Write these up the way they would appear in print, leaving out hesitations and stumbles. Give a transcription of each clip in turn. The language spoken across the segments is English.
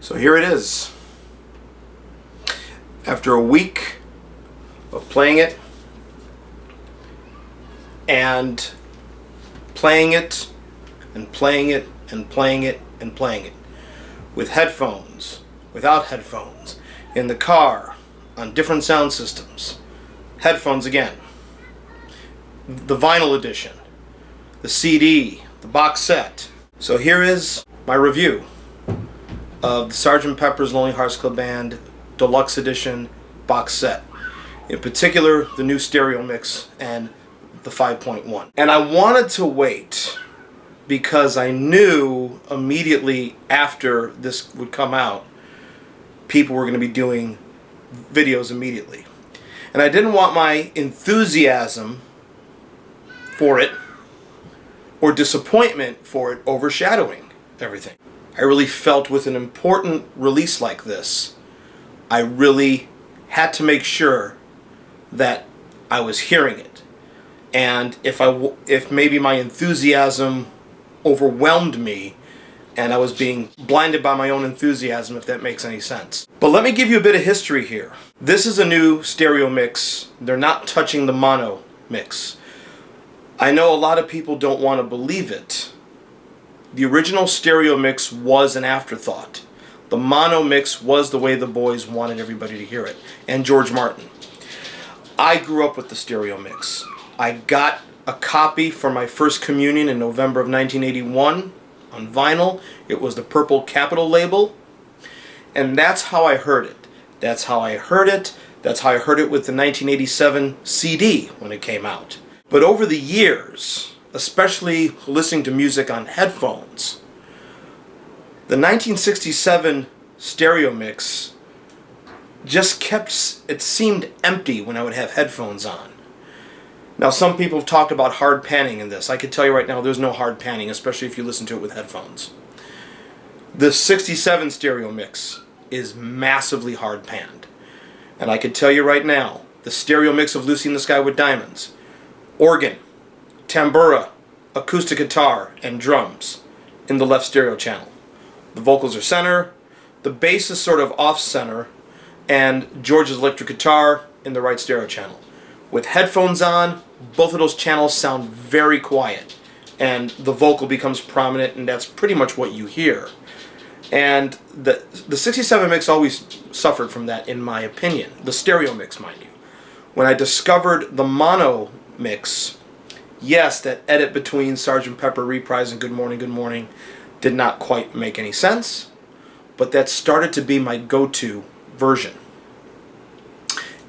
So here it is. After a week of playing it and playing it and playing it and playing it and playing it with headphones, without headphones, in the car, on different sound systems, headphones again, the vinyl edition, the CD, the box set. So here is my review of the Sgt Pepper's Lonely Hearts Club Band Deluxe Edition box set. In particular, the new stereo mix and the 5.1. And I wanted to wait because I knew immediately after this would come out, people were going to be doing videos immediately. And I didn't want my enthusiasm for it or disappointment for it overshadowing everything. I really felt with an important release like this, I really had to make sure that I was hearing it. And if maybe my enthusiasm overwhelmed me and I was being blinded by my own enthusiasm, if that makes any sense. But let me give you a bit of history here. This is a new stereo mix. They're not touching the mono mix. I know a lot of people don't want to believe it. The original stereo mix was an afterthought. The mono mix was the way the boys wanted everybody to hear it, and George Martin. I grew up with the stereo mix. I got a copy for my first communion in November of 1981 on vinyl. It was the Purple Capitol label, and that's how I heard it. That's how I heard it. That's how I heard it with the 1987 CD when it came out. But over the years, especially listening to music on headphones, the 1967 stereo mix just it seemed empty when I would have headphones on. Now, some people have talked about hard panning in this. I can tell you right now there's no hard panning, especially if you listen to it with headphones. The 67 stereo mix is massively hard panned. And I can tell you right now, the stereo mix of Lucy in the Sky with Diamonds, organ, tambura, acoustic guitar, and drums in the left stereo channel. The vocals are center, the bass is sort of off-center, and George's electric guitar in the right stereo channel. With headphones on, both of those channels sound very quiet, and the vocal becomes prominent, and that's pretty much what you hear. And the 67 mix always suffered from that, in my opinion. The stereo mix, mind you. When I discovered the mono mix, yes, that edit between Sgt Pepper Reprise and Good Morning did not quite make any sense, but that started to be my go-to version.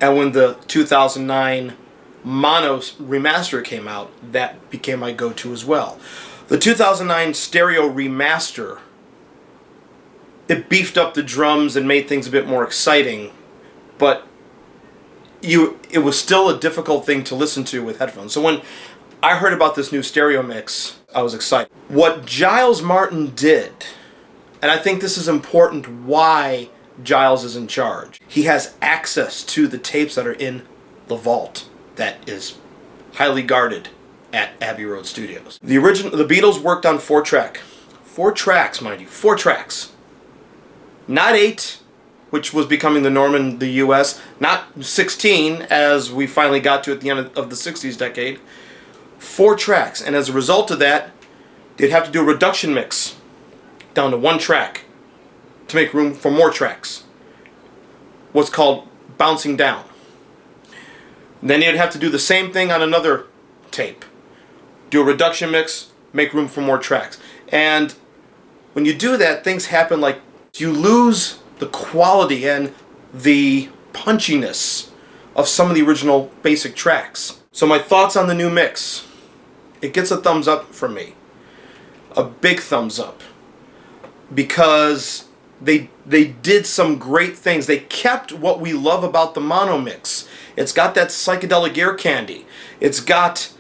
And when the 2009 mono remaster came out, that became my go-to as well. The 2009 stereo remaster, it beefed up the drums and made things a bit more exciting, but it was still a difficult thing to listen to with headphones. So when I heard about this new stereo mix, I was excited. What Giles Martin did, and I think this is important why Giles is in charge. He has access to the tapes that are in the vault that is highly guarded at Abbey Road Studios. The Beatles worked on 4 tracks, mind you, 4 tracks. Not 8, which was becoming the norm in the US, not 16, as we finally got to at the end of the 60s decade. 4 tracks, and as a result of that, they'd have to do a reduction mix down to 1 track to make room for more tracks. What's called bouncing down. Then you'd have to do the same thing on another tape. Do a reduction mix, make room for more tracks. And when you do that, things happen like you lose the quality and the punchiness of some of the original basic tracks. So my thoughts on the new mix. It gets a thumbs up from me. A big thumbs up. Because they did some great things. They kept what we love about the mono mix. It's got that psychedelic ear candy. It's got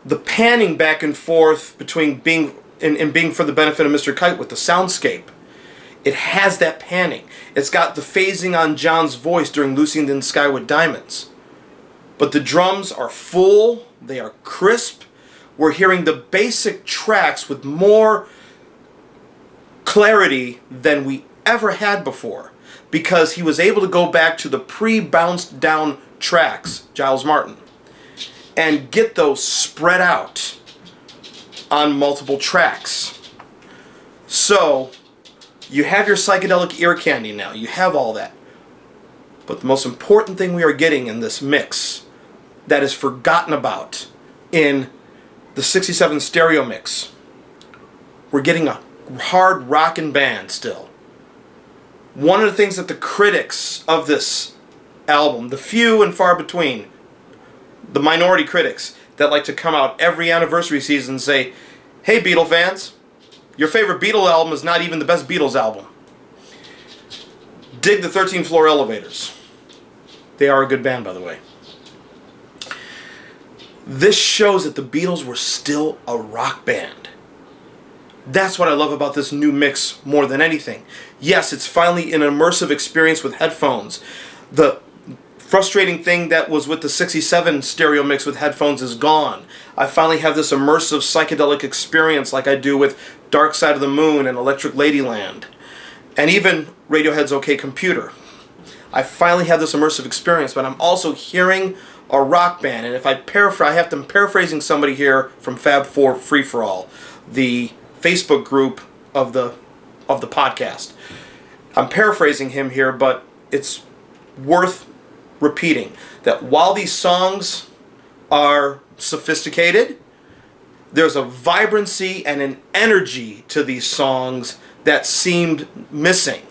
the panning back and forth between being for the benefit of Mr. Kite with the soundscape. It has that panning. It's got the phasing on John's voice during Lucy in the Sky with Diamonds. But the drums are full, they are crisp. We're hearing the basic tracks with more clarity than we ever had before, because he was able to go back to the pre-bounced down tracks, Giles Martin, and get those spread out on multiple tracks. So you have your psychedelic ear candy now. You have all that. But the most important thing we are getting in this mix that is forgotten about in the 67 stereo mix, we're getting a hard rockin' band still. One of the things that the critics of this album, the few and far between, the minority critics that like to come out every anniversary season and say, hey Beatle fans, your favorite Beatle album is not even the best Beatles album. Dig the 13th Floor Elevators. They are a good band, by the way. This shows that the Beatles were still a rock band. That's what I love about this new mix more than anything. Yes, it's finally an immersive experience with headphones. The frustrating thing that was with the 67 stereo mix with headphones is gone. I finally have this immersive psychedelic experience like I do with Dark Side of the Moon and Electric Ladyland, and even Radiohead's OK Computer. I finally have this immersive experience, but I'm also hearing a rock band. And if I paraphrase, I'm paraphrasing somebody here from Fab Four Free For All, the Facebook group of the podcast. I'm paraphrasing him here, but it's worth repeating that while these songs are sophisticated, there's a vibrancy and an energy to these songs that seemed missing.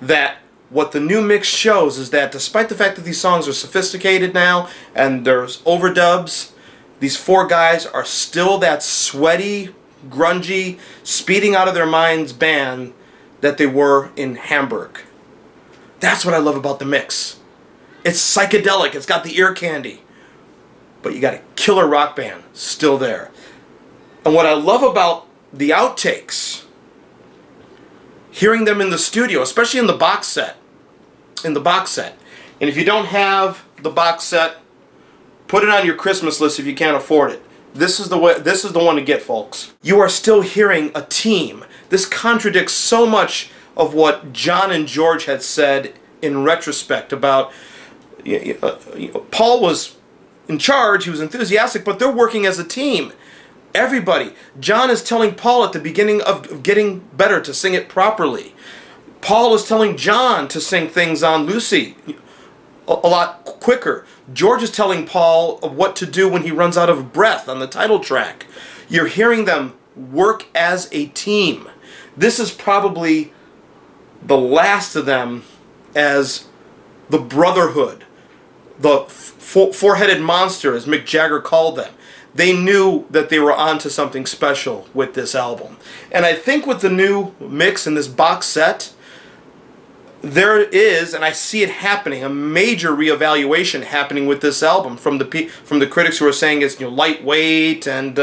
That what the new mix shows is that despite the fact that these songs are sophisticated now and there's overdubs, these four guys are still that sweaty, grungy, speeding out of their minds band that they were in Hamburg. That's what I love about the mix. It's psychedelic, it's got the ear candy, but you got a killer rock band still there. And what I love about the outtakes, hearing them in the studio, especially in the box set, and if you don't have the box set, put it on your Christmas list if you can't afford it. This is the one to get, folks. You are still hearing a team. This contradicts so much of what John and George had said in retrospect about Paul was in charge, he was enthusiastic, but they're working as a team. Everybody. John is telling Paul at the beginning of Getting Better to sing it properly. Paul is telling John to sing things on Lucy a lot quicker. George is telling Paul what to do when he runs out of breath on the title track. You're hearing them work as a team. This is probably the last of them as the brotherhood, the four-headed monster, as Mick Jagger called them. They knew that they were onto something special with this album. And I think with the new mix in this box set, there is, and I see it happening, a major reevaluation happening with this album from the critics who are saying it's lightweight, and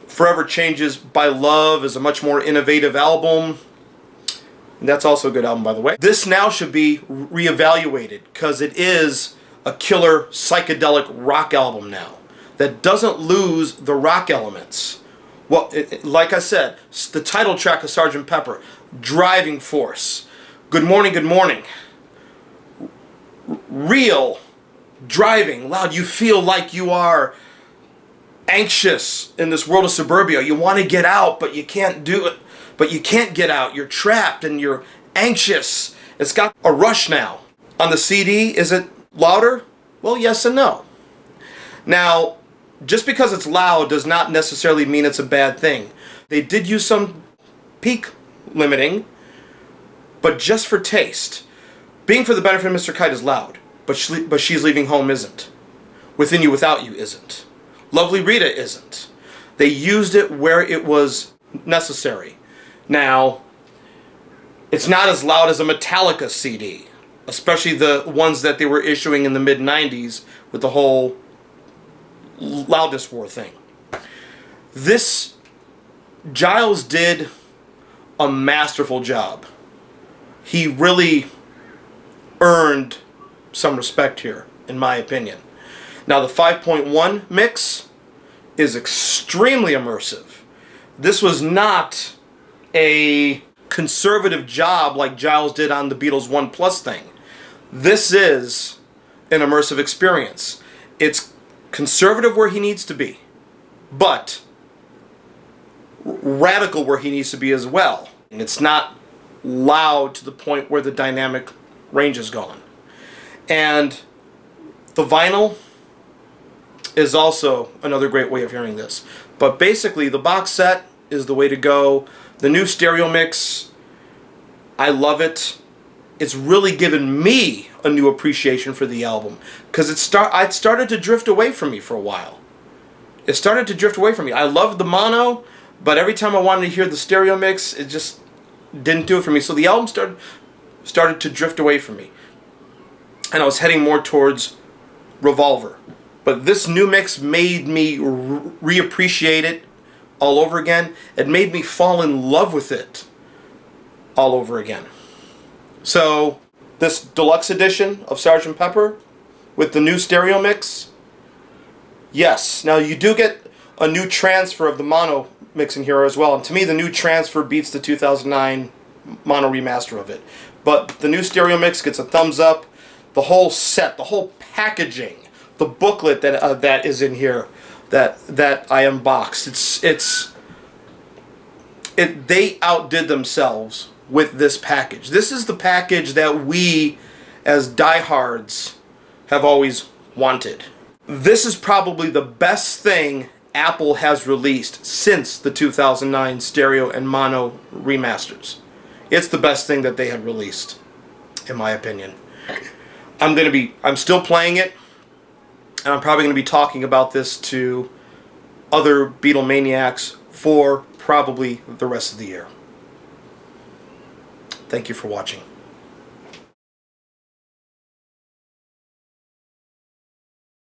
Forever Changes by Love is a much more innovative album. And that's also a good album, by the way. This now should be reevaluated because it is a killer psychedelic rock album now that doesn't lose the rock elements. Well, like I said, the title track of Sgt Pepper, driving force. Good morning, good morning. Real, driving, loud. You feel like you are anxious in this world of suburbia. You want to get out, but you can't do it. But you can't get out. You're trapped and you're anxious. It's got a rush now. On the CD, is it louder? Well, yes and no. Now, just because it's loud does not necessarily mean it's a bad thing. They did use some peak limiting, but just for taste. Being for the Benefit of Mr. Kite is loud, but She's Leaving Home isn't. Within You Without You isn't. Lovely Rita isn't. They used it where it was necessary. Now, it's not as loud as a Metallica CD, especially the ones that they were issuing in the mid-90s with the whole loudness war thing. This, Giles did a masterful job. He really earned some respect here, in my opinion. Now, the 5.1 mix is extremely immersive. This was not a conservative job like Giles did on the Beatles One Plus thing. This is an immersive experience. It's conservative where he needs to be, but radical where he needs to be as well. And it's not loud to the point where the dynamic range is gone. And the vinyl is also another great way of hearing this. But basically, the box set is the way to go. The new stereo mix, I love it. It's really given me a new appreciation for the album, because it started to drift away from me for a while. It started to drift away from me. I loved the mono, but every time I wanted to hear the stereo mix, it just didn't do it for me. So the album started to drift away from me, and I was heading more towards Revolver. But this new mix made me reappreciate it all over again. It made me fall in love with it all over again. So this deluxe edition of Sgt Pepper with the new stereo mix, yes. Now you do get a new transfer of the mono mix in here as well. And to me, the new transfer beats the 2009 mono remaster of it. But the new stereo mix gets a thumbs up. The whole set, the whole packaging, the booklet that is in here that I unboxed. They outdid themselves with this package. This is the package that we as diehards have always wanted. This is probably the best thing Apple has released since the 2009 stereo and mono remasters. It's the best thing that they had released, in my opinion. I'm still playing it, and I'm probably going to be talking about this to other Beatlemaniacs for probably the rest of the year. Thank you for watching.